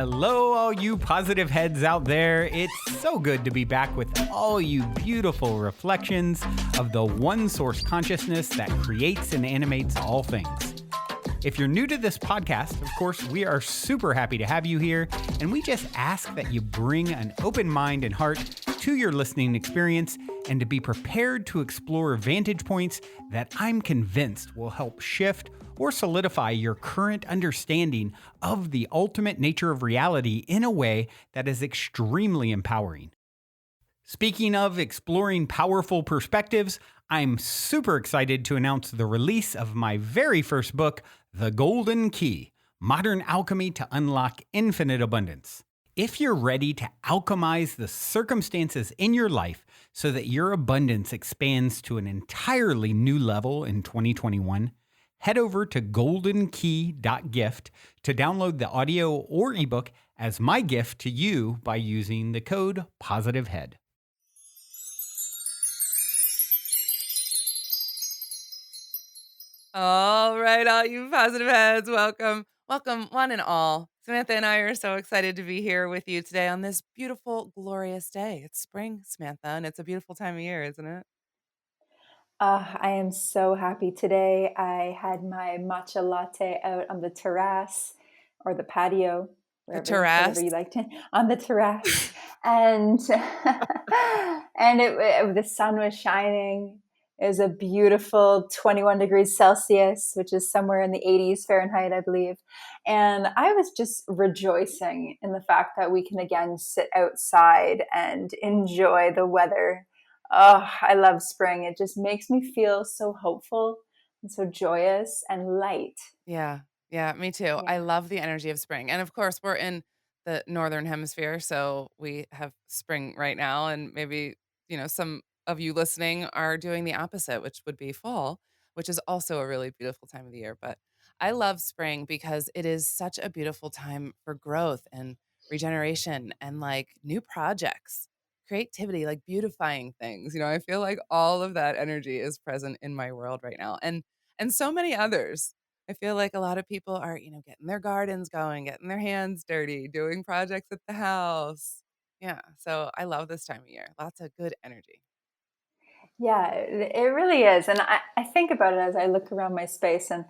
Hello, all you positive heads out there. It's so good to be back with all you beautiful reflections of the one source consciousness that creates and animates all things. If you're new to this podcast, of course, we are super happy to have you here, and we just ask that you bring an open mind and heart to your listening experience and to be prepared to explore vantage points that I'm convinced will help shift or solidify your current understanding of the ultimate nature of reality in a way that is extremely empowering. Speaking of exploring powerful perspectives, I'm super excited to announce the release of my very first book, The Golden Key: Modern Alchemy to Unlock Infinite Abundance. If you're ready to alchemize the circumstances in your life so that your abundance expands to an entirely new level in 2021, head over to goldenkey.gift to download the audio or ebook as my gift to you by using the code POSITIVEHEAD. All right, all you positive heads, welcome. Welcome, one and all. Samantha and I are so excited to be here with you today on this beautiful, glorious day. It's spring, Samantha, and it's a beautiful time of year, isn't it? I am so happy today. I had my matcha latte out on the terrace or the patio, The whatever terrace. you like to, on the terrace, and the sun was shining. It was a beautiful 21 degrees Celsius, which is somewhere in the 80s Fahrenheit, I believe. And I was just rejoicing in the fact that we can again sit outside and enjoy the weather. Oh, I love spring. It just makes me feel so hopeful and so joyous and light. Yeah, yeah, me too. I Yeah. love the energy of spring. And of course, we're in the northern hemisphere, so we have spring right now. And maybe, some of you listening are doing the opposite, which would be fall, which is also a really beautiful time of the year. But I love spring because it is such a beautiful time for growth and regeneration and like new projects, creativity, like beautifying things. I feel like all of that energy is present in my world right now. And so many others. I feel like a lot of people are, getting their gardens going, getting their hands dirty, doing projects at the house. Yeah, so I love this time of year. Lots of good energy. Yeah, it really is. And I think about it as I look around my space, and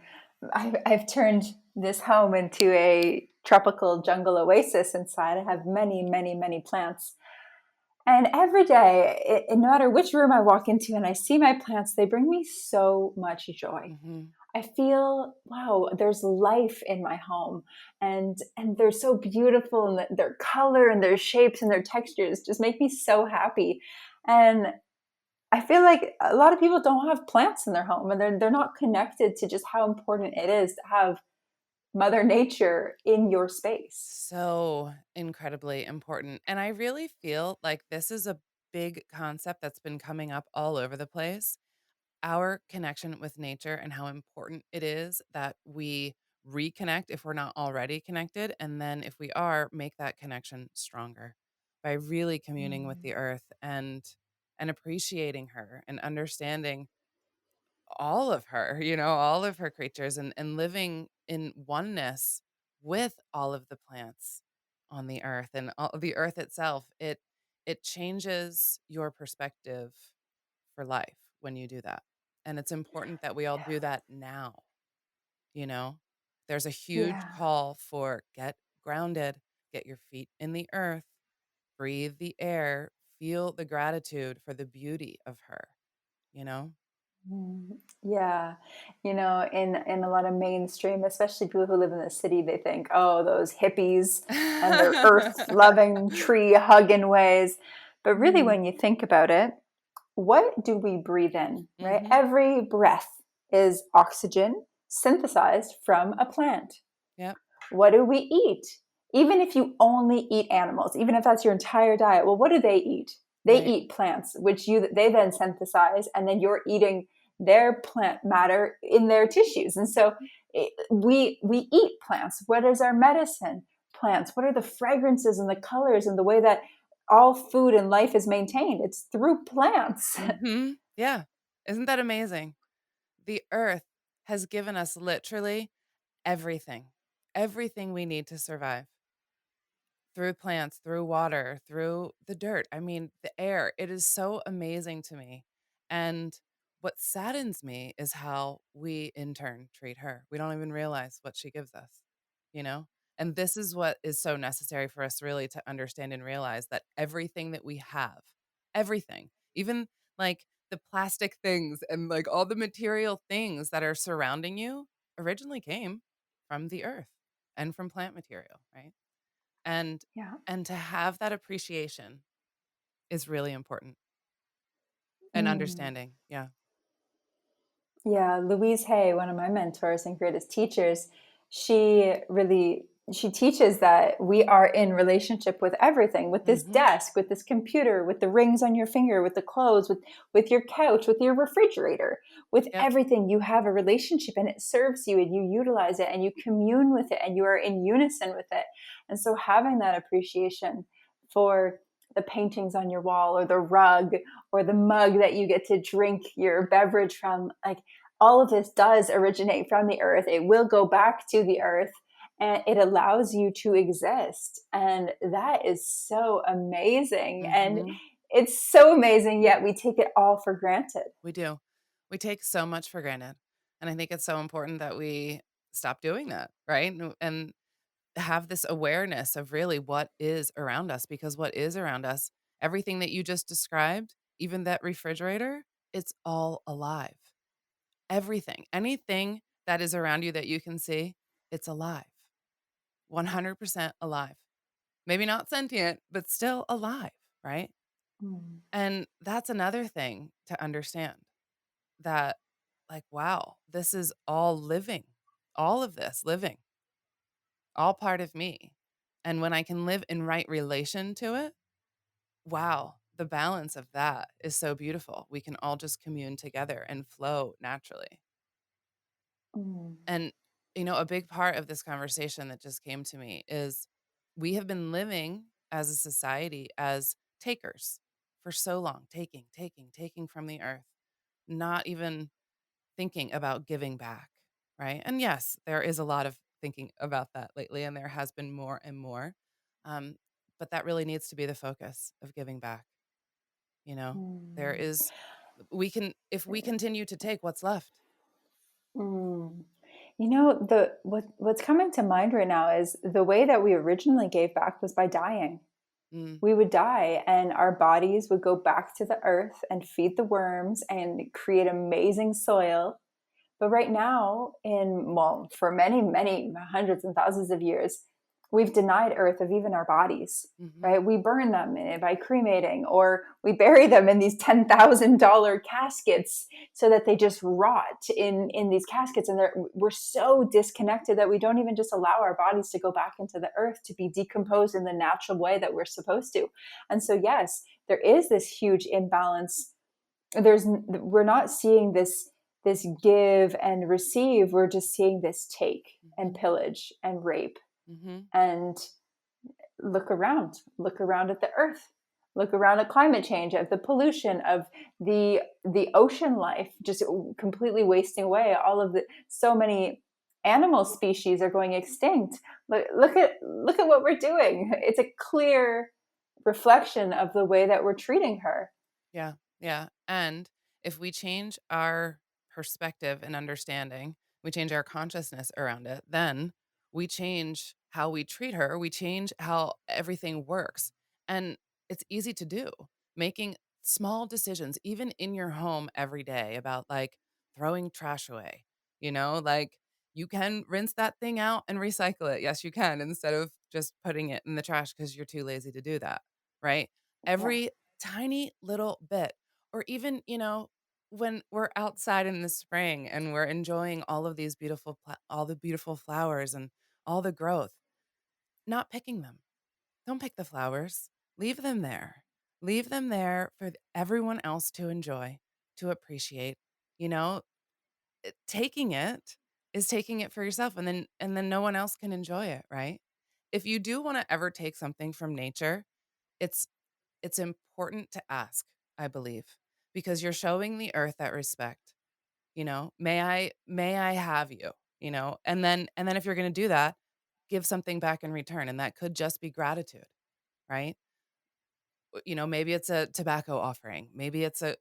I've turned this home into a tropical jungle oasis inside. I have many, many, many plants. And every day, no matter which room I walk into and I see my plants, they bring me so much joy. Mhm. I feel, wow, there's life in my home, and they're so beautiful, and their color and their shapes and their textures just make me so happy. And I feel like a lot of people don't have plants in their home, and they're not connected to just how important it is to have Mother Nature in your space. So incredibly important. And I really feel like this is a big concept that's been coming up all over the place. Our connection with nature and how important it is that we reconnect if we're not already connected. And then if we are, make that connection stronger by really communing with Mm. the earth and appreciating her and understanding all of her, all of her creatures and living in oneness with all of the plants on the earth and all the earth itself. It changes your perspective for life when you do that. And it's important that we all do that now, you know? There's a huge Yeah. call for get grounded, get your feet in the earth, breathe the air, feel the gratitude for the beauty of her, you know? Yeah. In a lot of mainstream, especially people who live in the city, they think, oh, those hippies and their earth loving, tree hugging ways. But really, Mhm. when you think about it, what do we breathe in, right? Mhm. Every breath is oxygen synthesized from a plant. Yep. What do we eat? Even if you only eat animals, even if that's your entire diet, well, what do they eat? They Right. eat plants, which they then synthesize, and then you're eating their plant matter in their tissues. And so we eat plants. What is our medicine? Plants. What are the fragrances and the colors and the way that all food and life is maintained? It's through plants. Mhm. Yeah. Isn't that amazing? The earth has given us literally everything. Everything we need to survive. through plants, through water, through the dirt. I mean, the air. It is so amazing to me. And what saddens me is how we in turn treat her. We don't even realize what she gives us, you know? And this is what is so necessary for us really to understand and realize that everything that we have, everything, even like the plastic things and like all the material things that are surrounding you originally came from the earth and from plant material, right? And Yeah. and to have that appreciation is really important and Mm. understanding. Yeah. Yeah, Louise Hay, one of my mentors and greatest teachers, she teaches that we are in relationship with everything, with this Mhm. desk, with this computer, with the rings on your finger, with the clothes, with your couch, with your refrigerator, with Yep. everything. You have a relationship and it serves you and you utilize it and you commune with it and you are in unison with it. And so having that appreciation for the paintings on your wall or the rug or the mug that you get to drink your beverage from, like, all of this does originate from the earth. It will go back to the earth and it allows you to exist. And that is so amazing. And Mhm. it's so amazing, yet we take it all for granted. We do. We take so much for granted. And I think it's so important that we stop doing that, right? And have this awareness of really what is around us, because what is around us, everything that you just described, even that refrigerator, it's all alive. Everything, anything that is around you that you can see, it's alive. 100% alive. Maybe not sentient, but still alive, right? Mm, And that's another thing to understand, that, like, wow, this is all living. All of this living, all part of me. And when I can live in right relation to it, wow, the balance of that is so beautiful. We can all just commune together and flow naturally. mm, And, a big part of this conversation that just came to me is we have been living as a society as takers for so long, taking from the earth, not even thinking about giving back, right? And yes, there is a lot of thinking about that lately, and there has been more and more. Um, but that really needs to be the focus of giving back. You know, there mm. is, we can, if we continue to take, what's left. Mm. What's coming to mind right now is the way that we originally gave back was by dying. Mm, We would die and our bodies would go back to the earth and feed the worms and create amazing soil. But right now, for many, many hundreds and thousands of years, we've denied Earth of even our bodies, hmm right? We burn them by cremating, or we bury them in these $10,000 caskets so that they just rot in these caskets. And we're so disconnected that we don't even just allow our bodies to go back into the earth to be decomposed in the natural way that we're supposed to. And so, yes, there is this huge imbalance. We're not seeing this give and receive. We're just seeing this take and hmm pillage and rape. hmm And look around at the earth, look around at climate change, at the pollution, of the ocean life just completely wasting away. All of the So many animal species are going extinct. Look at what we're doing. It's a clear reflection of the way that we're treating her. Yeah. Yeah. And if we change our perspective and understanding, we change our consciousness around it, then we change how we treat her. We change how everything works. And it's easy to do. Making small decisions, even in your home every day, about like throwing trash away, like you can rinse that thing out and recycle it. Yes, you can, instead of just putting it in the trash because you're too lazy to do that. Right. Yeah. Every tiny little bit. Or even, when we're outside in the spring and we're enjoying all of these all the beautiful flowers and all the growth, not picking them. Don't pick the flowers. Leave them there. Leave them there for everyone else to enjoy, to appreciate. You know, Taking it is taking it for yourself, and then no one else can enjoy it, right? If you do want to ever take something from nature, it's it's important to ask, I believe, because you're showing the earth that respect. May I have you, and then if you're going to do that, give something back in return, and that could just be gratitude. right? Maybe it's a tobacco offering, maybe it's a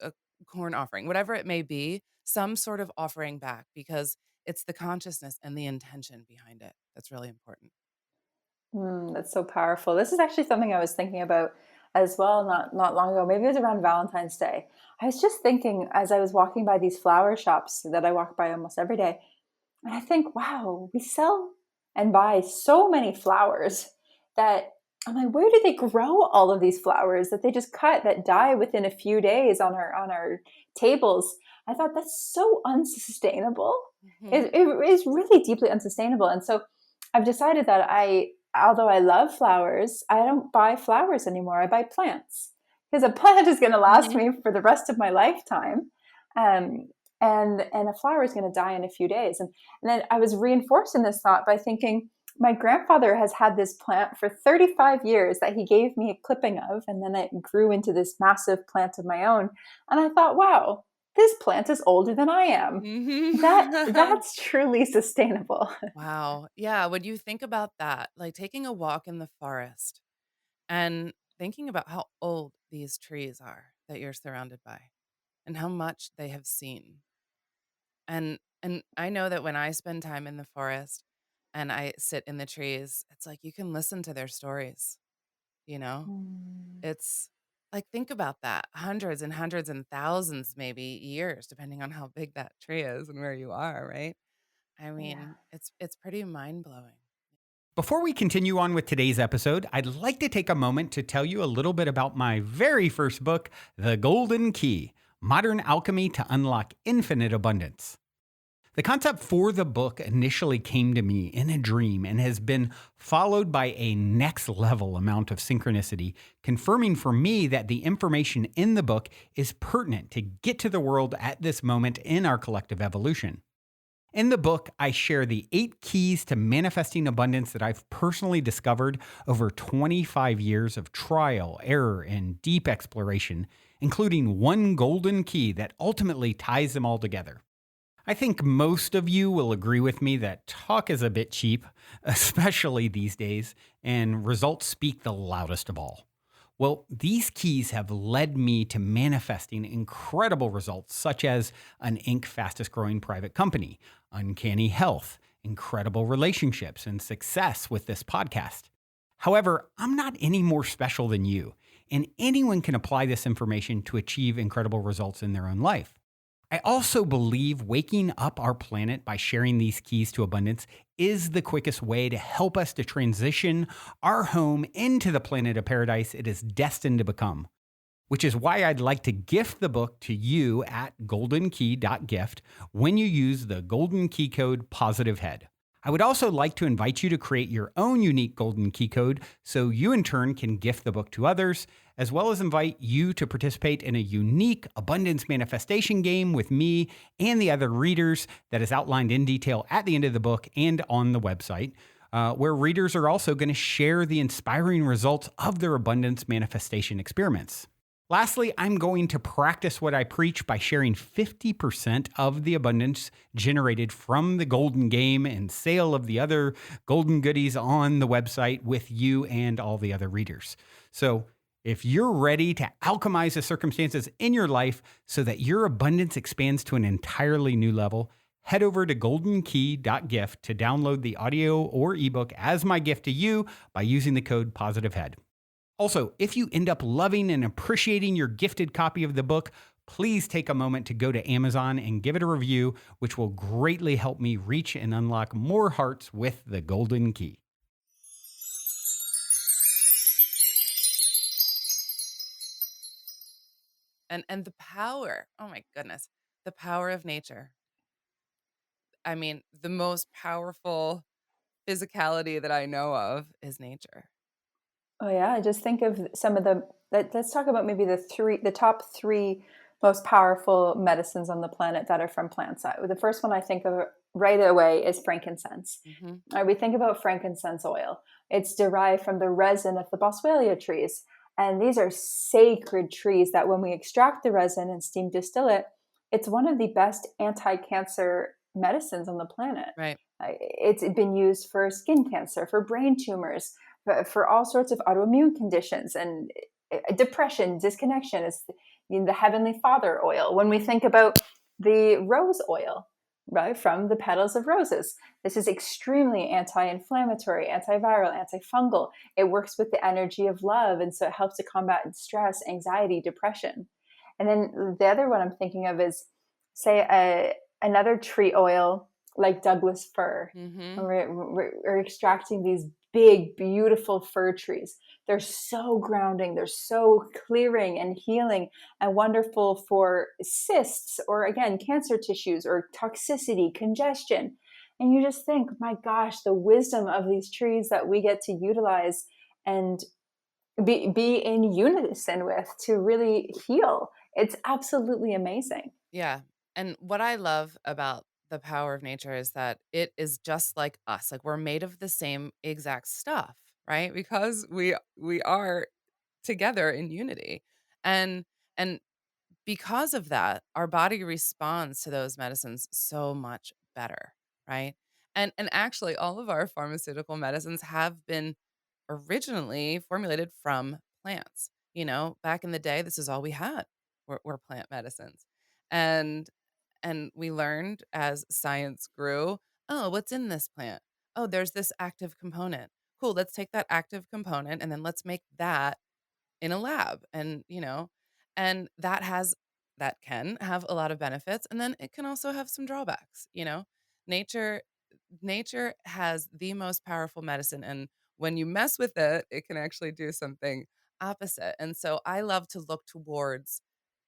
corn offering, whatever it may be, some sort of offering back, because it's the consciousness and the intention behind it that's really important. That's so powerful. This is actually something I was thinking about as well, not long ago. Maybe it was around Valentine's Day. I was just thinking as I was walking by these flower shops that I walk by almost every day, and I think, wow, we sell and buy so many flowers that I'm like, where do they grow all of these flowers that they just cut that die within a few days on our tables? I thought that's so unsustainable. Mhm. It is really deeply unsustainable. And so I've decided that although I love flowers, I don't buy flowers anymore. I buy plants because a plant is going to last Mhm. me for the rest of my lifetime. Um, and a flower is going to die in a few days. And then I was reinforcing this thought by thinking, my grandfather has had this plant for 35 years that he gave me a clipping of, and then it grew into this massive plant of my own. And I thought, wow, this plant is older than I am. Mhm. That's truly sustainable. Wow. Yeah, when you think about that, like taking a walk in the forest and thinking about how old these trees are that you're surrounded by and how much they have seen. And I know that when I spend time in the forest and I sit in the trees, it's like you can listen to their stories, you know? Mm, It's like think about that. Hundreds and hundreds and thousands maybe years depending on how big that tree is and where you are, right? I yeah. mean, it's pretty mind-blowing. Before we continue on with today's episode, I'd like to take a moment to tell you a little bit about my very first book, The Golden Key: Modern Alchemy to Unlock Infinite Abundance. The concept for the book initially came to me in a dream and has been followed by a next level amount of synchronicity, confirming for me that the information in the book is pertinent to get to the world at this moment in our collective evolution. In the book, I share the 8 keys to manifesting abundance that I've personally discovered over 25 years of trial, error, and deep exploration, including one golden key that ultimately ties them all together. I think most of you will agree with me that talk is a bit cheap, especially these days, and results speak the loudest of all. Well, these keys have led me to manifesting incredible results, such as an Inc. fastest growing private company, uncanny health, incredible relationships, and success with this podcast. However, I'm not any more special than you, and anyone can apply this information to achieve incredible results in their own life. I also believe waking up our planet by sharing these keys to abundance is the quickest way to help us to transition our home into the planet of paradise it is destined to become. Which is why I'd like to gift the book to you at goldenkey.gift when you use the golden key code POSITIVEHEAD. I would also like to invite you to create your own unique golden key code so you in turn can gift the book to others, as well as invite you to participate in a unique abundance manifestation game with me and the other readers that is outlined in detail at the end of the book and on the website, where readers are also going to share the inspiring results of their abundance manifestation experiments. Lastly, I'm going to practice what I preach by sharing 50% of the abundance generated from the golden game and sale of the other golden goodies on the website with you and all the other readers. So, if you're ready to alchemize the circumstances in your life so that your abundance expands to an entirely new level, head over to goldenkey.gift to download the audio or ebook as my gift to you by using the code POSITIVEHEAD. Also, if you end up loving and appreciating your gifted copy of the book, please take a moment to go to Amazon and give it a review, which will greatly help me reach and unlock more hearts with the golden key. And the power, oh my goodness, the power of nature. I mean, the most powerful physicality that I know of is nature. Oh yeah, just think of some of let's talk about maybe the top three most powerful medicines on the planet that are from plants. The first one I think of right away is frankincense. Mhm. We think about frankincense oil. It's derived from the resin of the boswellia trees, and these are sacred trees that when we extract the resin and steam distill it, it's one of the best anti-cancer medicines on the planet. Right. It's been used for skin cancer, for brain tumors, for all sorts of autoimmune conditions and depression, disconnection. It's the Heavenly Father oil. When we think about the rose oil, right, from the petals of roses, this is extremely anti-inflammatory, antiviral, antifungal. It works with the energy of love, and so it helps to combat stress, anxiety, depression. And then the other one I'm thinking of is, say, another tree oil like Douglas fir. Mm-hmm. We're extracting these big, beautiful fir trees. They're so grounding, they're so clearing and healing and wonderful for cysts or, again, cancer tissues or toxicity, congestion. And you just think, my gosh, the wisdom of these trees that we get to utilize and be in unison with to really heal. It's absolutely amazing. Yeah. And what I love about the power of nature is that it is just like us. Like we're made of the same exact stuff, right? Because we are together in unity. And and because of that, our body responds to those medicines so much better, right? And actually all of our pharmaceutical medicines have been originally formulated from plants. Back in the day, this is all we had were plant medicines. And and we learned as science grew, oh, what's in this plant? Oh, there's this active component. Cool, let's take that active component and then let's make that in a lab. And that can have a lot of benefits, and then it can also have some drawbacks. Nature nature has the most powerful medicine, and when you mess with it, it can actually do something opposite. And so I love to look towards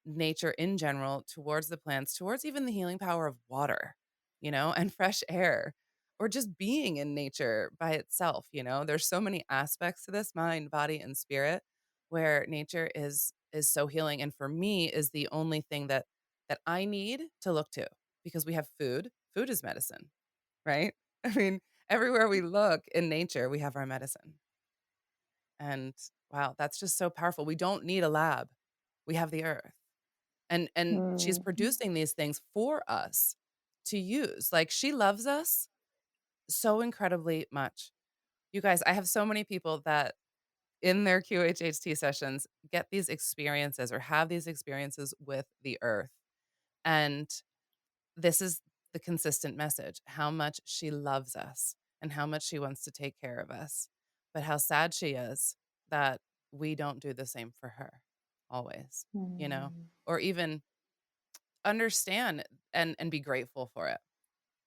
nature in general, towards the plants, towards even the healing power of water, and fresh air, or just being in nature by itself. There's so many aspects to this, mind, body, and spirit, where nature is so healing, and for me is the only thing that I need to look to, because we have food. Food is medicine, right? I mean, everywhere we look in nature, we have our medicine. And wow, that's just so powerful. We don't need a lab. We have the earth. And she's Mm. producing these things for us to use. Like she loves us so incredibly much. You guys, I have so many people that in their QHHT sessions get these experiences or have these experiences with the earth. And this is the consistent message, how much she loves us and how much she wants to take care of us, but how sad she is that we don't do the same for her always, Mm. or even understand and be grateful for it,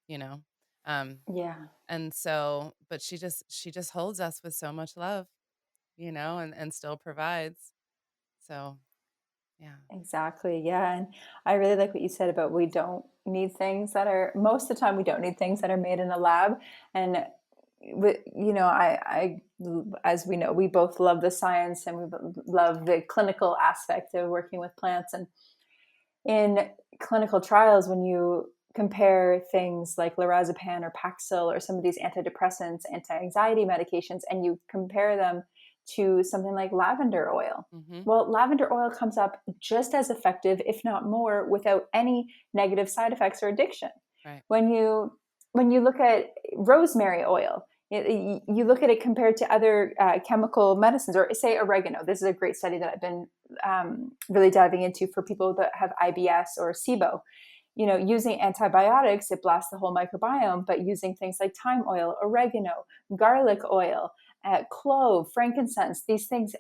you know? Um, Yeah. and so, but she just holds us with so much love, and still provides. So, yeah. Exactly. Yeah. And I really like what you said about we don't need things that are, most of the time, we don't need things that are made in a lab. And, as we know, we both love the science and we love the clinical aspect of working with plants. And in clinical trials, when you compare things like lorazepam or Paxil or some of these antidepressants, anti-anxiety medications, and you compare them to something like lavender oil, Hmm. well, lavender oil comes up just as effective, if not more, without any negative side effects or addiction. Right. When you look at rosemary oil, you look at it compared to other chemical medicines, or say oregano. This is a great study that I've been really diving into for people that have IBS or SIBO. Using antibiotics, it blasts the whole microbiome, but using things like thyme oil, oregano, garlic oil, clove, frankincense, these things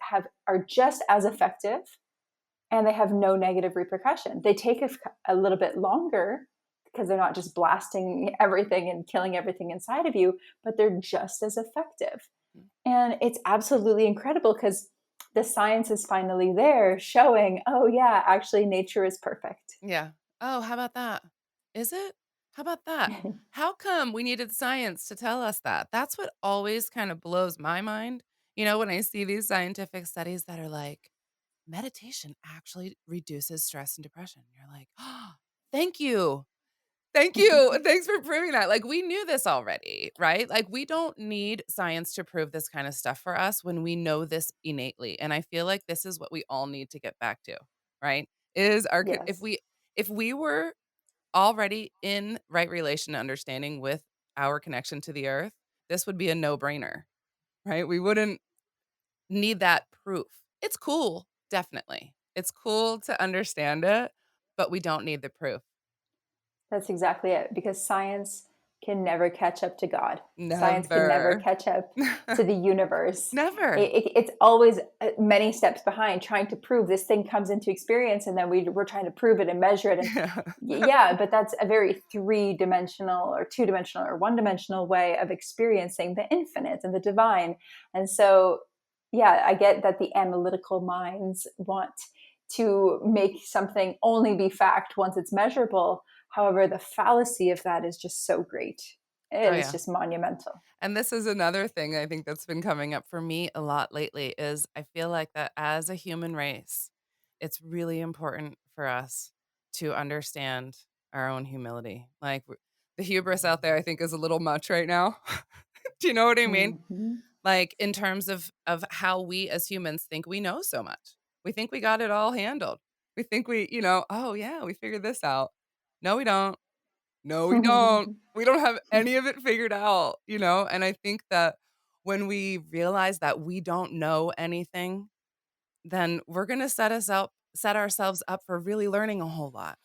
are just as effective, and they have no negative repercussion. They take a little bit longer because they're not just blasting everything and killing everything inside of you, but they're just as effective. And it's absolutely incredible because the science is finally there showing, oh, yeah, actually, nature is perfect. Yeah. Oh, how about that? Is it? How about that? How come we needed science to tell us that? That's what always kind of blows my mind. When I see these scientific studies that are like, meditation actually reduces stress and depression. You're like, oh, thank you. Thank you. Thanks for proving that. Like, we knew this already, right? Like, we don't need science to prove this kind of stuff for us when we know this innately. And I feel like this is what we all need to get back to, right? Is our Yes. if we were already in right relation and understanding with our connection to the earth, this would be a no-brainer. right? We wouldn't need that proof. It's cool, definitely. It's cool to understand it, but we don't need the proof. That's exactly it, because science can never catch up to God. Science can never Never. catch up to the universe. Never. It's always many steps behind, trying to prove this thing comes into experience, and then we're trying to prove it and measure it. And Yeah. yeah, but that's a very three-dimensional or two-dimensional or one-dimensional way of experiencing the infinite and the divine. And so, yeah, I get that the analytical minds want to make something only be fact once it's measurable. However, the fallacy of that is just so great. Oh, It is yeah. just monumental. And this is another thing I think that's been coming up for me a lot lately is I feel like that as a human race, it's really important for us to understand our own humility. Like the hubris out there, I think is a little much right now. Do you know what I mean? Mm-hmm. Like in terms of how we as humans think we know so much. We think we got it all handled. We think oh yeah, we figured this out. No, we don't. No, we don't. We don't have any of it figured out, And I think that when we realize that we don't know anything, then we're gonna set ourselves up for really learning a whole lot.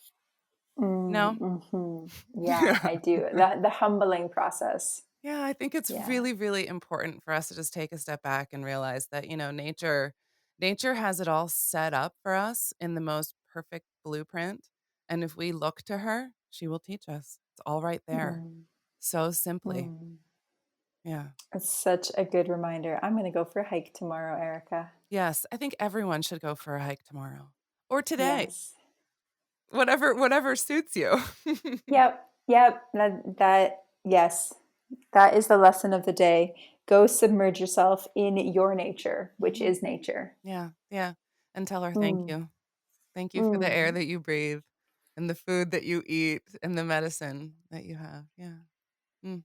No? Mm-hmm. Yeah, I do. The humbling process. Yeah, I think it's Yeah. really, really important for us to just take a step back and realize that, nature has it all set up for us in the most perfect blueprint. And if we look to her, she will teach us. It's all right there. Mm. So simply. Mm. Yeah. It's such a good reminder. I'm going to go for a hike tomorrow, Erica. Yes, I think everyone should go for a hike tomorrow or today. Yes. Whatever suits you. Yep. Yep. Yes, that is the lesson of the day. Go submerge yourself in your nature, which Mhm. is nature. Yeah, yeah. And tell her thank Mm. you. Thank you for the air Mm. that you breathe and the food that you eat and the medicine that you have. Yeah. Mm.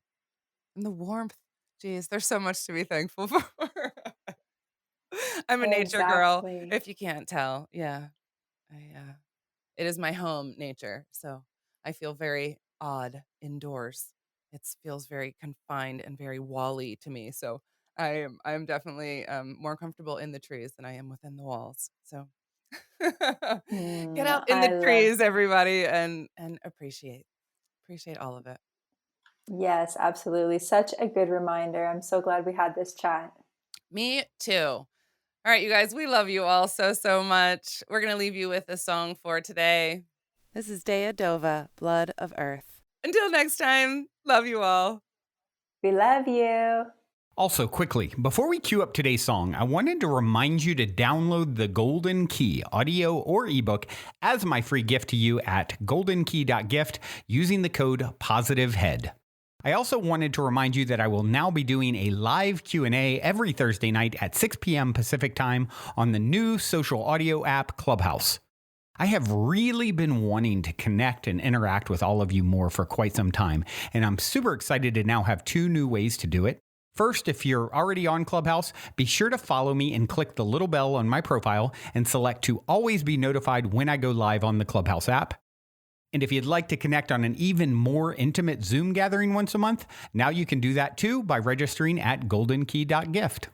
And the warmth. Jeez, there's so much to be thankful for. I'm a nature girl, Exactly. if you can't tell. Yeah. It is my home, nature. So I feel very odd indoors. It feels very confined and very wally to me. So I am definitely more comfortable in the trees than I am within the walls. So get out in I the love. trees, everybody, and appreciate all of it. Yes, absolutely. Such a good reminder. I'm so glad we had this chat. Me too. All right, you guys, we love you all so, so much. We're going to leave you with a song for today. This is Dea Dova, Blood of Earth. Until next time, love you all. We love you. Also, quickly, before we cue up today's song, I wanted to remind you to download the Golden Key, audio or ebook, as my free gift to you at goldenkey.gift using the code POSITIVEHEAD. I also wanted to remind you that I will now be doing a live Q&A every Thursday night at 6 p.m. Pacific time on the new social audio app Clubhouse. I have really been wanting to connect and interact with all of you more for quite some time, and I'm super excited to now have 2 new ways to do it. First, if you're already on Clubhouse, be sure to follow me and click the little bell on my profile and select to always be notified when I go live on the Clubhouse app. And if you'd like to connect on an even more intimate Zoom gathering once a month, now you can do that too by registering at goldenkey.gift.